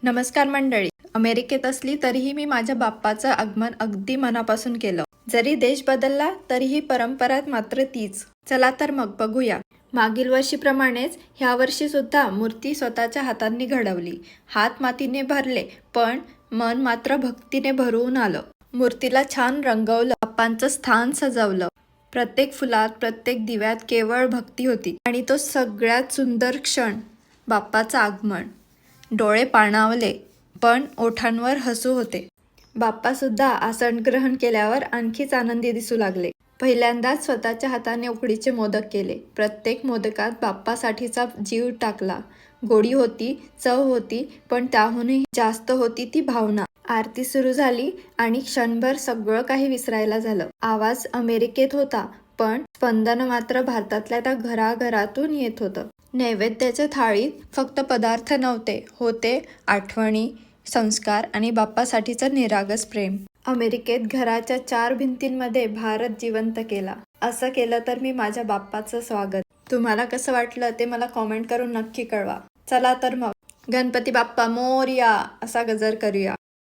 नमस्कार मंडळी. अमेरिकेत असली तरीही मी माझ्या बाप्पाचं आगमन अगदी मनापासून केलं. जरी देश बदलला तरीही परंपरा मात्र तीच. चला तर मग बघूया. मागील वर्षीप्रमाणेच ह्या वर्षी सुद्धा मूर्ती स्वतःच्या हातांनी घडवली. हात मातीने भरले पण मन मात्र भक्तीने भरून आलं. मूर्तीला छान रंगवलं, बाप्पांचं स्थान सजवलं. प्रत्येक फुलात, प्रत्येक दिव्यात केवळ भक्ती होती. आणि तो सगळ्यात सुंदर क्षण, बाप्पाचं आगमन. डोळे पाणावले पण ओठांवर हसू होते. बाप्पा सुद्धा आसन ग्रहण केल्यावर आणखीच आनंदी दिसू लागले. पहिल्यांदाच स्वतःच्या हाताने उकडीचे मोदक केले. प्रत्येक मोदकात बाप्पासाठीचा जीव टाकला. गोडी होती, चव होती, पण त्याहूनही जास्त होती ती भावना. आरती सुरू झाली आणि क्षणभर सगळं काही विसरायला झालं. आवाज अमेरिकेत होता पण स्पंदन मात्र भारतातल्या त्या घराघरातून येत होतं. नैवेद्याच्या थाळीत फक्त पदार्थ नव्हते, होते आठवणी, संस्कार आणि बाप्पासाठीचं निरागस प्रेम. अमेरिकेत घराच्या 4 भिंतींमध्ये भारत जिवंत केला. असं केलं तर मी माझ्या बाप्पाचं स्वागत. तुम्हाला कसं वाटलं ते मला कॉमेंट करून नक्की कळवा. चला तर मग गणपती बाप्पा मोरया असा गजर करूया.